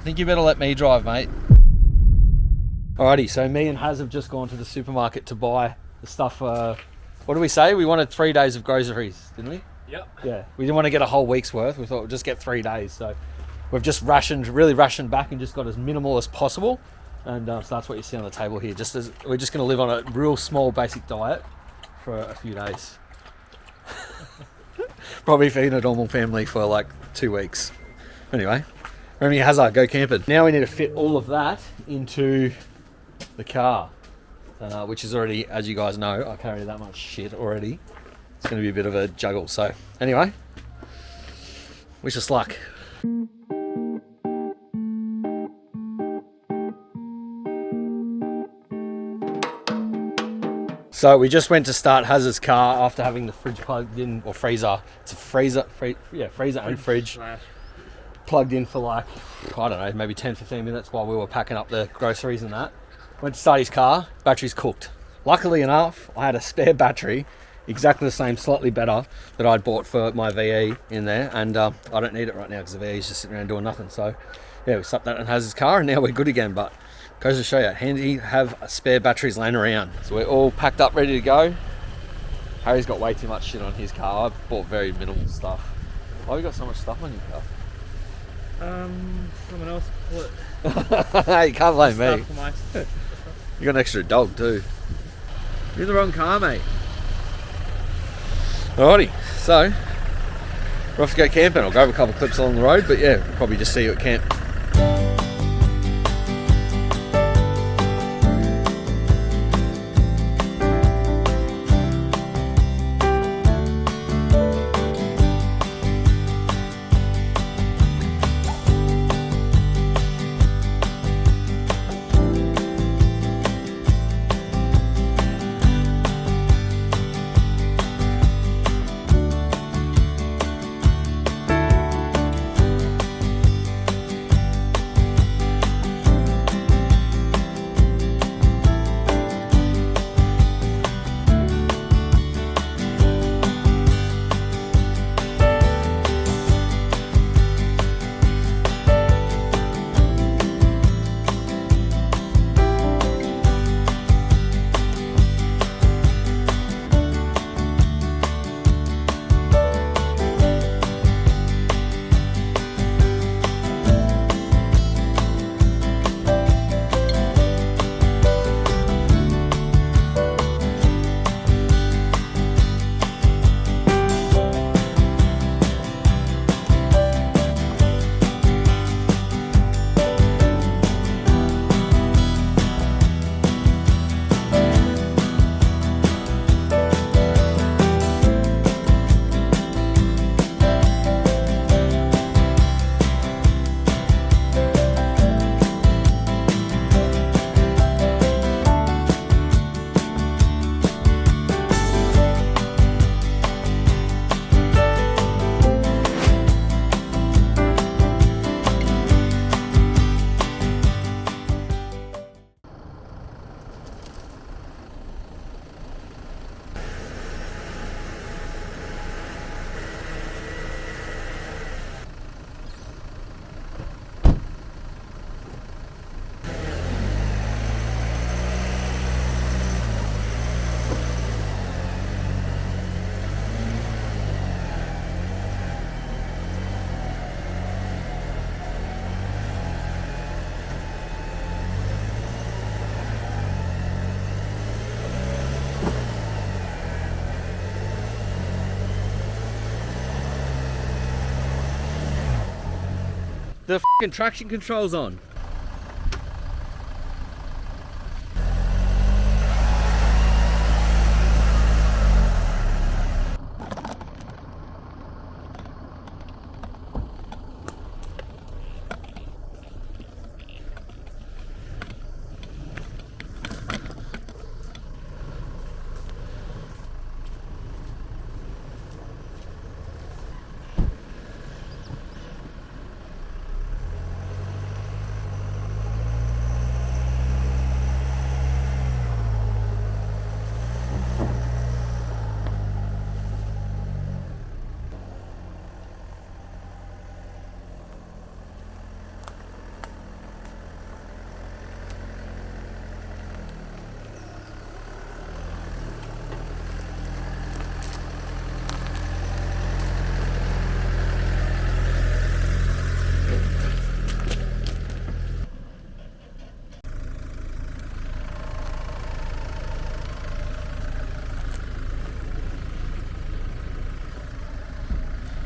I think you better let me drive, mate. Alrighty, so me and Haz have just gone to the supermarket to buy the stuff. What did we say? We wanted 3 days of groceries, didn't we? Yep. Yeah, we didn't want to get a whole week's worth. We thought we'd just get 3 days. So we've just really rationed back and just got as minimal as possible. And so that's what you see on the table here. We're just going to live on a real small basic diet for a few days. Probably feeding a normal family for like 2 weeks. Anyway, Remy Hazard, go camping. Now we need to fit all of that into the car, which is already, as you guys know, I carry that much shit already. It's going to be a bit of a juggle. So anyway, wish us luck. So we just went to start Hazard's car after having the fridge plugged in, or freezer. It's a freezer and fridge plugged in for like, I don't know, maybe 10-15 minutes while we were packing up the groceries and that. Went to start his car, battery's cooked. Luckily enough, I had a spare battery, exactly the same, slightly better, that I'd bought for my VE in there, and I don't need it right now because the VE is just sitting around doing nothing. So yeah, we slapped that in Hazard's car and now we're good again. But goes to show you, handy have spare batteries laying around. So we're all packed up, ready to go. Harry's got way too much shit on his car. I've bought very minimal stuff. Why have you got so much stuff on your car? Someone else put Hey, you can't blame me. stuff for my You got an extra dog too. You're in the wrong car, mate. Alrighty, so we're off to go camping. I'll grab a couple of clips along the road, but yeah, we'll probably just see you at camp. The fucking traction control's on.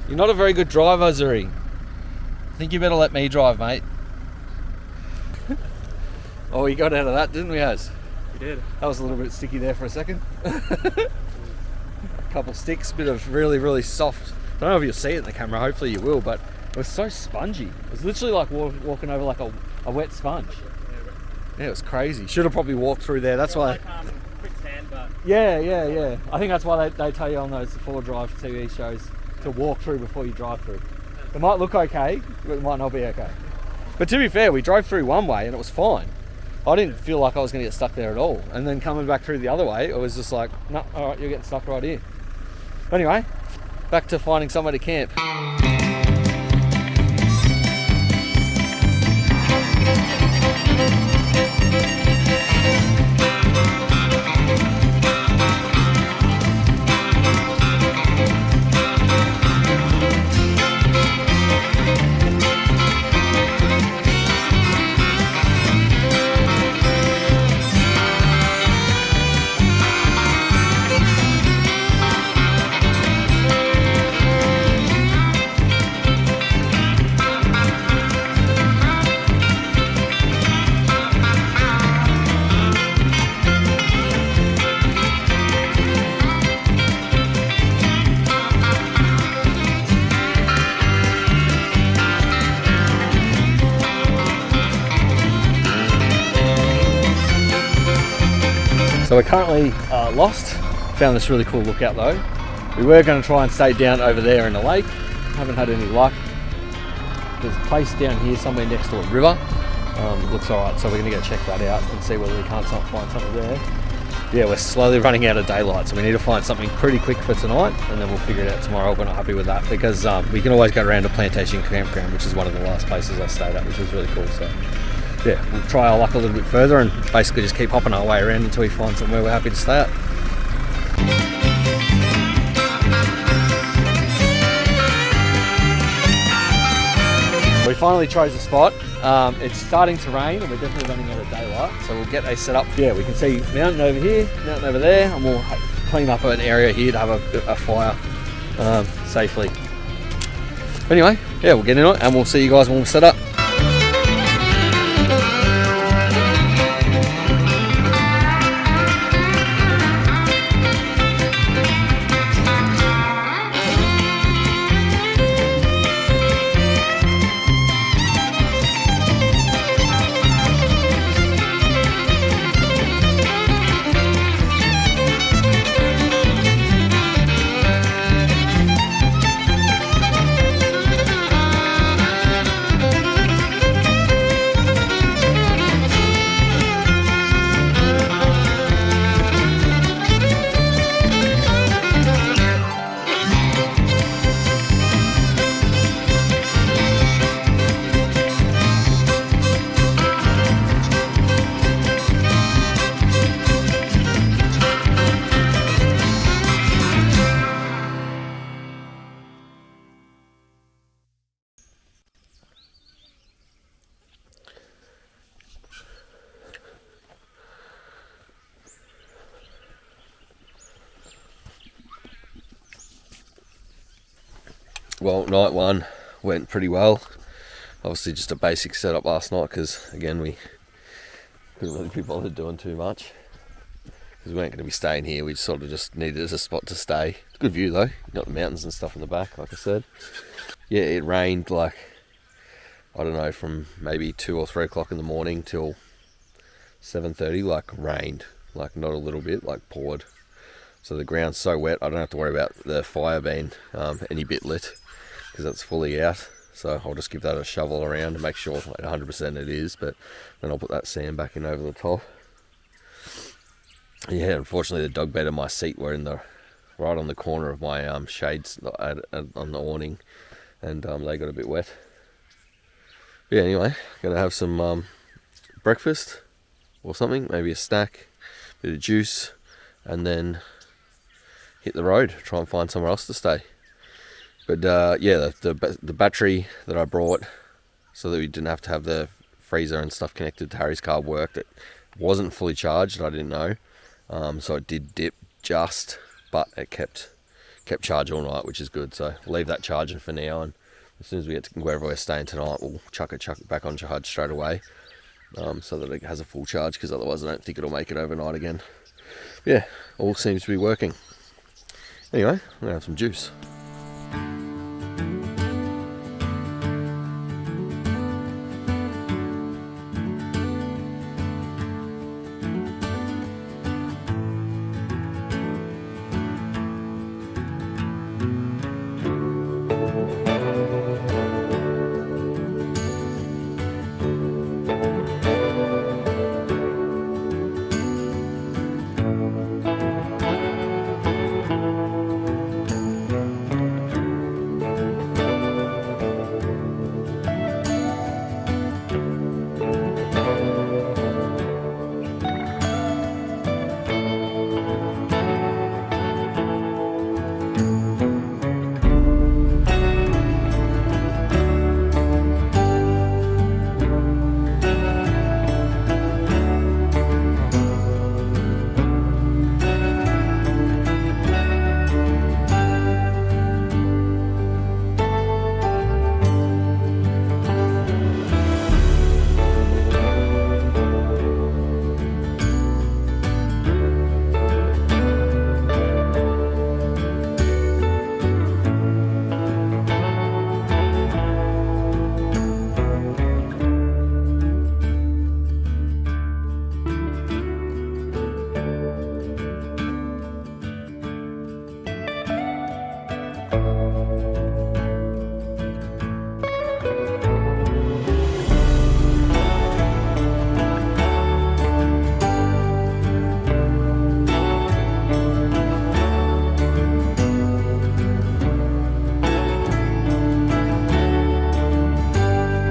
You're not a very good driver, Zuri. I think you better let me drive, mate. Oh, we got out of that, didn't we, Az? We did. That was a little bit sticky there for a second. Couple sticks, bit of really, really soft. I don't know if you'll see it in the camera, hopefully you will, but it was so spongy. It was literally like walking over like a wet sponge. Yeah, it was crazy. Should have probably walked through there. That's why. Like, quicksand, but Yeah. I think that's why they tell you on those 4Drive TV shows to walk through before you drive through. It might look okay, but it might not be okay. But to be fair, we drove through one way and it was fine. I didn't feel like I was going to get stuck there at all. And then coming back through the other way, it was just like, no, all right, you're getting stuck right here. Anyway, back to finding somewhere to camp. So we're currently lost. Found this really cool lookout though. We were going to try and stay down over there in the lake. Haven't had any luck. There's a place down here somewhere next to a river. It looks alright, so we're going to go check that out and see whether we can't find something there. Yeah, we're slowly running out of daylight, so we need to find something pretty quick for tonight, and then we'll figure it out tomorrow. We're not happy with that because we can always go around to Plantation Campground, which is one of the last places I stayed at, which was really cool. So yeah, we'll try our luck a little bit further and basically just keep hopping our way around until we find somewhere we're happy to stay at. We finally chose a spot. It's starting to rain and we're definitely running out of daylight, so we'll get a set up. Yeah, we can see mountain over here, mountain over there, and we'll clean up an area here to have a fire safely. Anyway, yeah, we'll get in it and we'll see you guys when we're set up. Well, night one went pretty well. Obviously just a basic setup last night because, again, we couldn't really be bothered doing too much because we weren't going to be staying here. We sort of just needed a spot to stay. It's a good view though. You've got the mountains and stuff in the back, like I said. Yeah, it rained like, I don't know, from maybe 2 or 3 o'clock in the morning till 7:30, like rained, like not a little bit, like poured. So the ground's so wet, I don't have to worry about the fire being any bit lit because that's fully out. So I'll just give that a shovel around to make sure like 100% it is, but then I'll put that sand back in over the top. Yeah, unfortunately the dog bed and my seat were right on the corner of my shades on the awning, and they got a bit wet. But yeah, anyway, gonna have some breakfast or something, maybe a snack, bit of juice, and then hit the road, try and find somewhere else to stay. But yeah, the battery that I brought so that we didn't have to have the freezer and stuff connected to Harry's car worked. It wasn't fully charged, I didn't know. So it did dip just, but it kept kept charged all night, which is good. So leave that charging for now, and as soon as we get to wherever we're staying tonight, we'll chuck it back on charge straight away, so that it has a full charge, because otherwise I don't think it'll make it overnight again. Yeah, all seems to be working. Anyway, I'm gonna have some juice.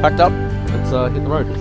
Packed up, let's hit the road.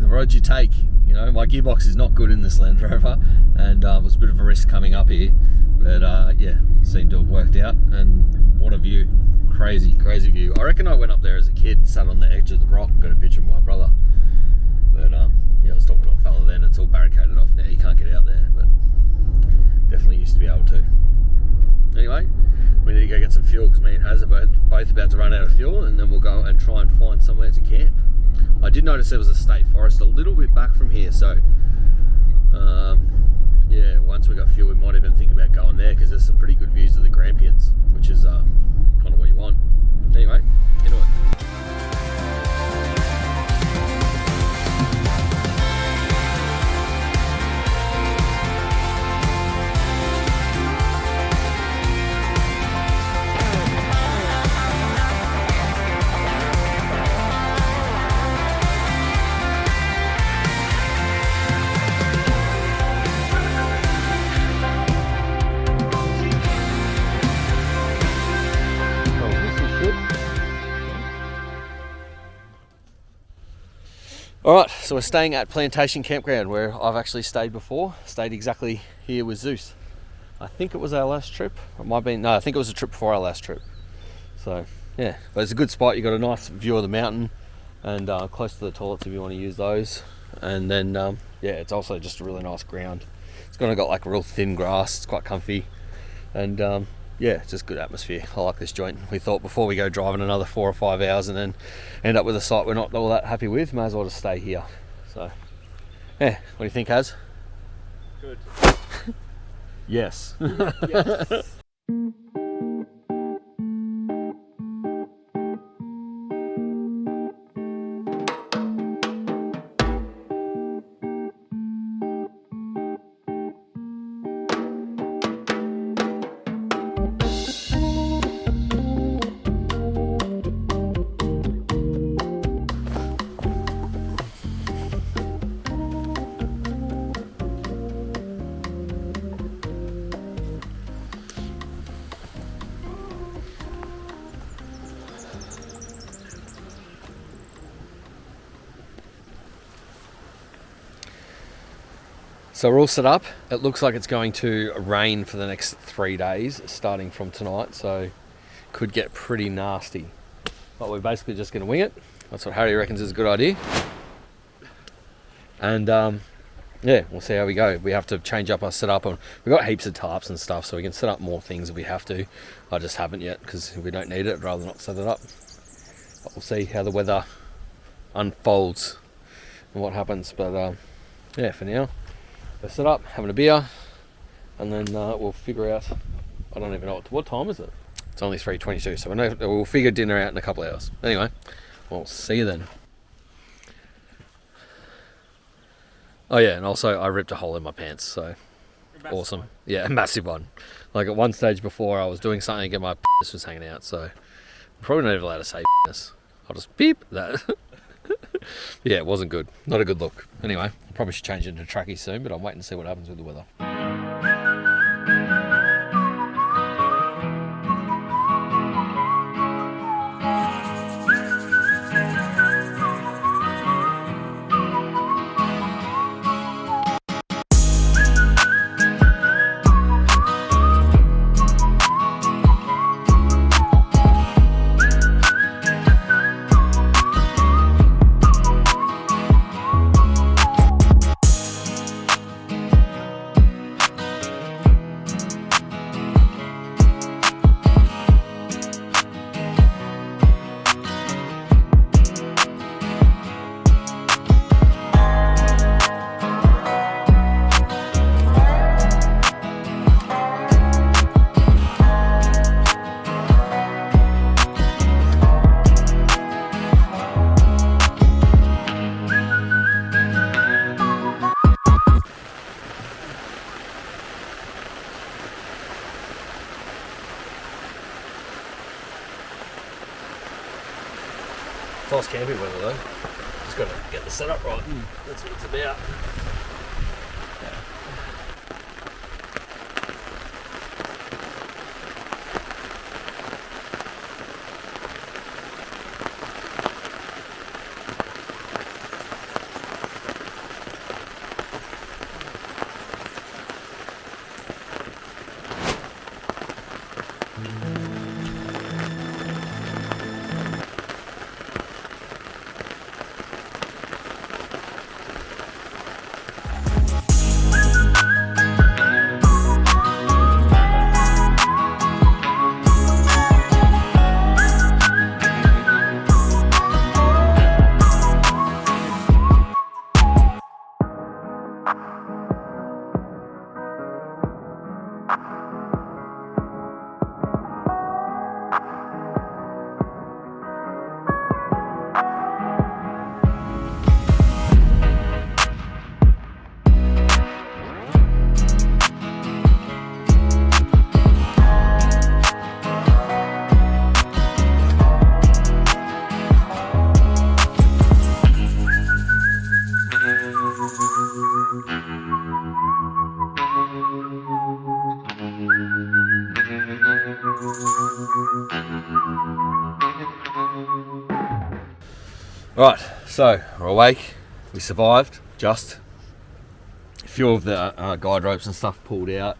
Road you take. You know, my gearbox is not good in this Land Rover, and it was a bit of a risk coming up here, but yeah, seemed to have worked out. And what a view, crazy view. I reckon I went up there as a kid and sat on the edge of the rock and got a picture of my brother. But yeah, I was talking to a fella then. It's all barricaded off now. You can't get out there, but definitely used to be able to. Anyway, we need to go get some fuel because me and Haz are both about to run out of fuel, and then we'll go and try and find somewhere to camp. I did notice there was a state forest a little bit back from here, so yeah, once we got fuel, we might even think about going there because there's some pretty good views of the Grampians, which is kind of what you want. Anyway, into it. Alright, so we're staying at Plantation Campground where I've actually stayed before. Stayed exactly here with Zeus. I think it was our last trip. It might be, no, I think it was a trip before our last trip. So, yeah, but it's a good spot. You've got a nice view of the mountain and close to the toilets if you want to use those. And then, yeah, it's also just a really nice ground. It's kind of got like real thin grass. It's quite comfy. And yeah, it's just good atmosphere. I like this joint. We thought before we go driving another 4 or 5 hours and then end up with a site we're not all that happy with, may as well just stay here. So, yeah, what do you think, Haz? Good. Yes. Yes. So we're all set up. It looks like it's going to rain for the next 3 days, starting from tonight, so could get pretty nasty. But we're basically just going to wing it. That's what Harry reckons is a good idea. And yeah, we'll see how we go. We have to change up our setup. We've got heaps of tarps and stuff, so we can set up more things if we have to. I just haven't yet, because if we don't need it, I'd rather not set it up. But we'll see how the weather unfolds and what happens. But yeah, for now, we're set up, having a beer, and then we'll figure out, I don't even know what time is it? It's only 3:22, so we'll figure dinner out in a couple of hours. Anyway, we'll see you then. Oh yeah, and also I ripped a hole in my pants, so awesome. One. Yeah, a massive one. Like at one stage before I was doing something and my penis was hanging out, so I'm probably not even allowed to say penis. I'll just beep that. Yeah, it wasn't good. Not a good look. Anyway, I probably should change it into trackie soon, but I'm waiting to see what happens with the weather. Nice camping weather though. Just got to get the setup right. That's what it's about. So we're awake. We survived. Just a few of the guide ropes and stuff pulled out.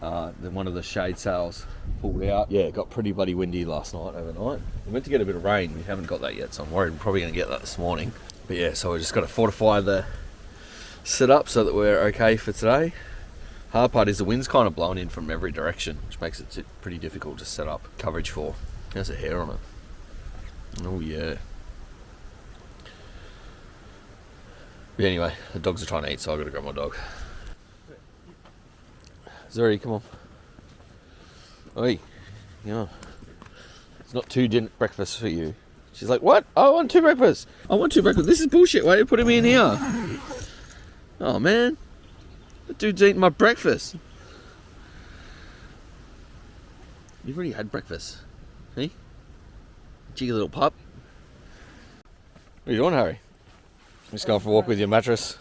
Then one of the shade sails pulled out. Yeah, it got pretty bloody windy last night, overnight. We meant to get a bit of rain. We haven't got that yet, so I'm worried we're probably going to get that this morning. But yeah, so we just got to fortify the setup so that we're okay for today. Hard part is the wind's kind of blowing in from every direction, which makes it pretty difficult to set up coverage for. There's a hair on it. Oh yeah. But anyway, the dogs are trying to eat, so I've got to grab my dog. Zuri, come on. Oi, yeah. It's not two breakfasts for you. She's like, what? I want two breakfasts. I want two breakfasts. This is bullshit. Why are you putting me in here? Oh man, the dude's eating my breakfast. You've already had breakfast. Hey? Cheeky little pup. What are you doing, Harry? Just going for a walk with your mattress.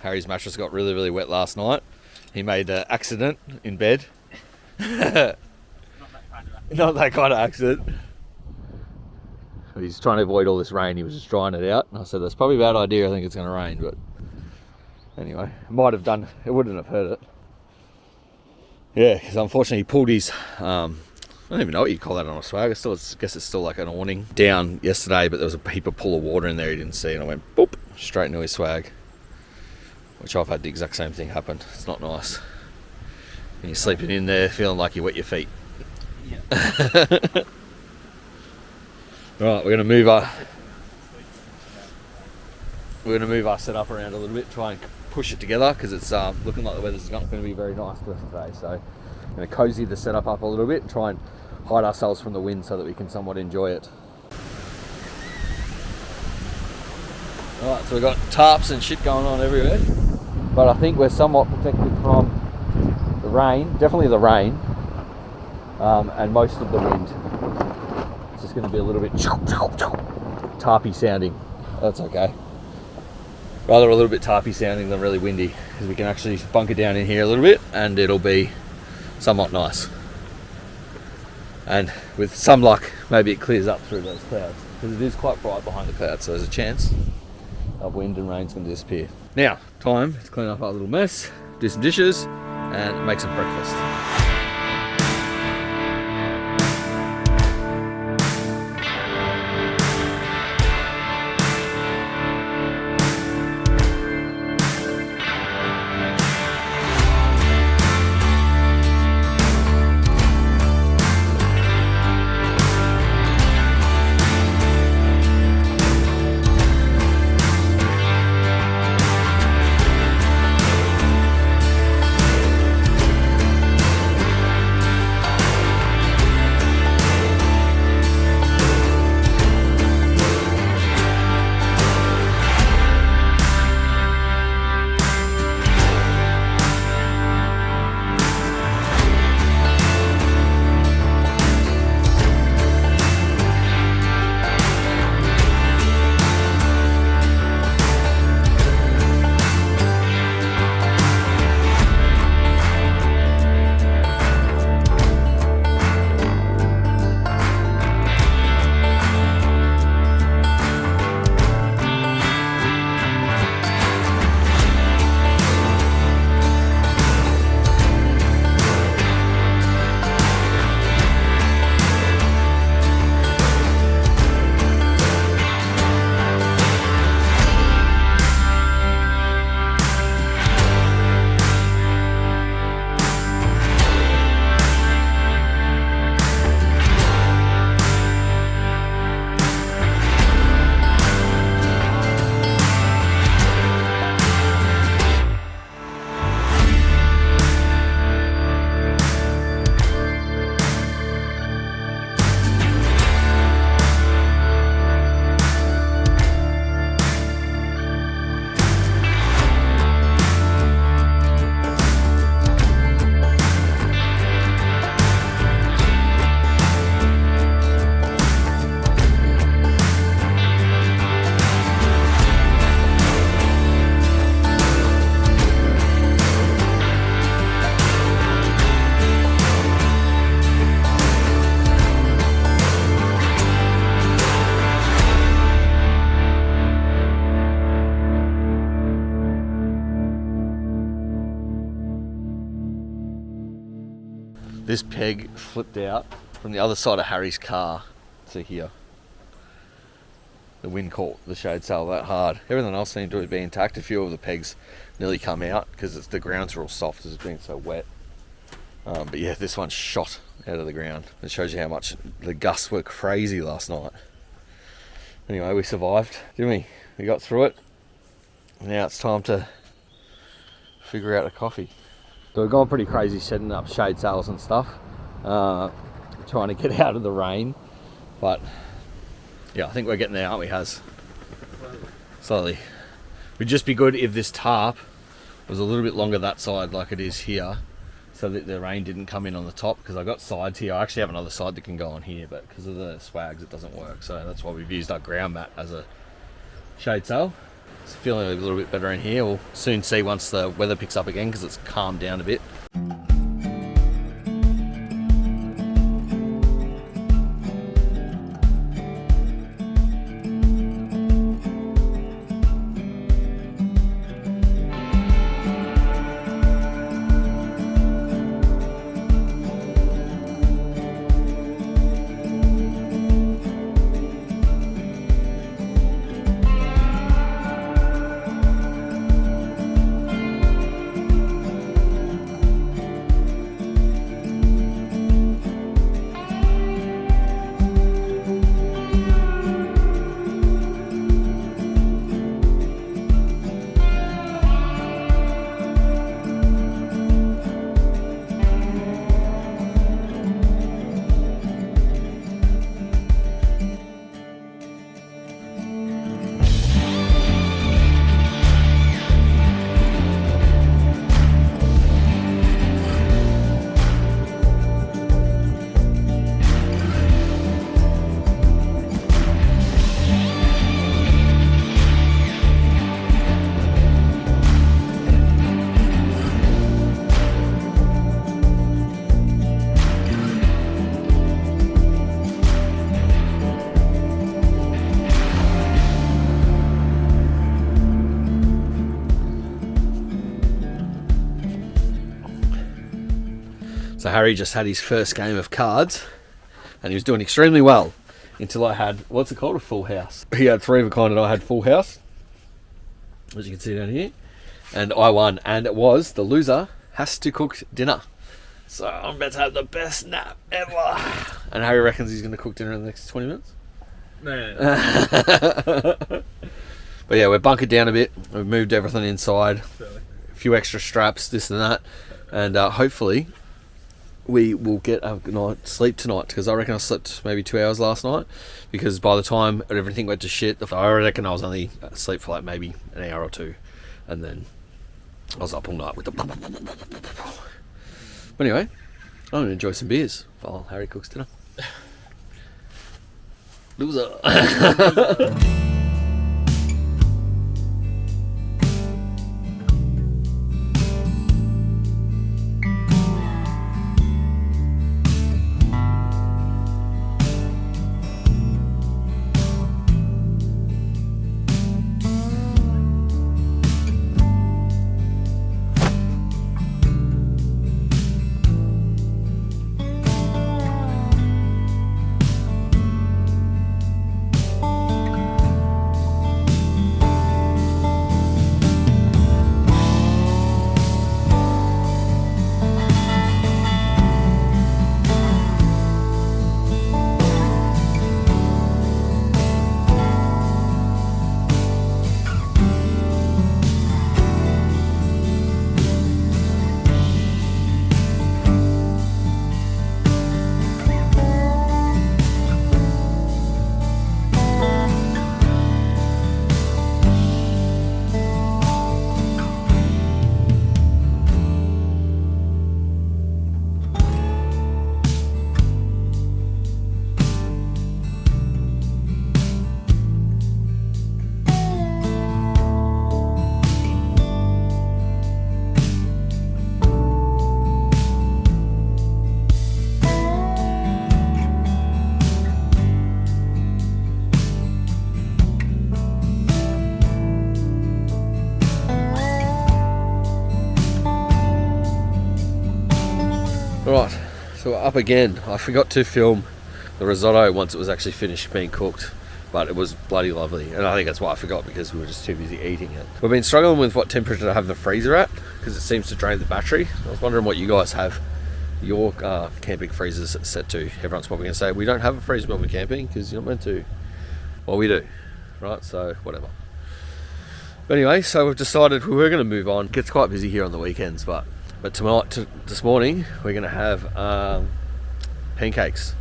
Harry's mattress got really, really wet last night. He made an accident in bed. Not that kind of accident. He's trying to avoid all this rain. He was just drying it out. And I said, that's probably a bad idea. I think it's going to rain. But anyway, it might have done. It wouldn't have hurt it. Yeah, because unfortunately he pulled his... I don't even know what you call that on a swag. I guess it's still like an awning down yesterday, but there was a heap of pool of water in there he didn't see, and I went boop straight into his swag, which I've had the exact same thing happen. It's not nice. And you're sleeping in there feeling like you wet your feet. Yeah. Right, we're gonna move our setup around a little bit, try and push it together because it's looking like the weather's not going to be very nice for us today. So I'm going to cozy the setup up a little bit and try and hide ourselves from the wind so that we can somewhat enjoy it. Alright, so we've got tarps and shit going on everywhere, but I think we're somewhat protected from the rain, definitely the rain, and most of the wind. It's just going to be a little bit tarpy sounding. That's okay. Rather a little bit tarpy sounding than really windy, because we can actually bunker down in here a little bit and it'll be somewhat nice. And with some luck, maybe it clears up through those clouds, because it is quite bright behind the clouds, so there's a chance of wind and rain's going to disappear. Now, time to clean up our little mess, do some dishes, and make some breakfast. This peg flipped out from the other side of Harry's car to here. The wind caught the shade sail that hard. Everything else seemed to be intact. A few of the pegs nearly come out because the grounds are all soft as it's been so wet. But yeah, this one shot out of the ground. It shows you how much the gusts were crazy last night. Anyway, we survived, didn't we? We got through it. Now it's time to figure out a coffee. So we've gone pretty crazy setting up shade sails and stuff, trying to get out of the rain. But yeah, I think we're getting there, aren't we, Haz? Slowly. Would just be good if this tarp was a little bit longer that side like it is here, so that the rain didn't come in on the top, because I got sides here. I actually have another side that can go on here, but because of the swags it doesn't work, so that's why we've used our ground mat as a shade sail. It's feeling a little bit better in here. We'll soon see once the weather picks up again, because it's calmed down a bit. So Harry just had his first game of cards, and he was doing extremely well until I had, what's it called, a full house. He had three of a kind and I had full house, as you can see down here, and I won, and it was the loser has to cook dinner. So I'm about to have the best nap ever. And Harry reckons he's going to cook dinner in the next 20 minutes. No. But yeah, we're bunkered down a bit. We've moved everything inside, a few extra straps, this and that, and hopefully we will get a good night's sleep tonight, because I reckon I slept maybe 2 hours last night, because by the time everything went to shit, I reckon I was only asleep for like maybe an hour or two, and then I was up all night with the... But anyway, I'm going to enjoy some beers while Harry cooks dinner. Loser. up again. I forgot to film the risotto once it was actually finished being cooked, but it was bloody lovely, and I think that's why I forgot, because we were just too busy eating it. We've been struggling with what temperature to have the freezer at, because it seems to drain the battery. I was wondering what you guys have your camping freezers set to. Everyone's probably going to say, we don't have a freezer when we're camping, because you're not meant to. Well, we do, right? So, whatever. But anyway, so we've decided we were going to move on. It gets quite busy here on the weekends, but this morning, we're going to have pancakes.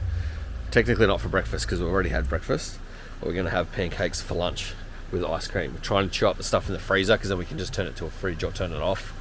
Technically not for breakfast, because we already had breakfast. But we're going to have pancakes for lunch with ice cream. We're trying to chew up the stuff in the freezer, because then we can just turn it to a fridge or turn it off.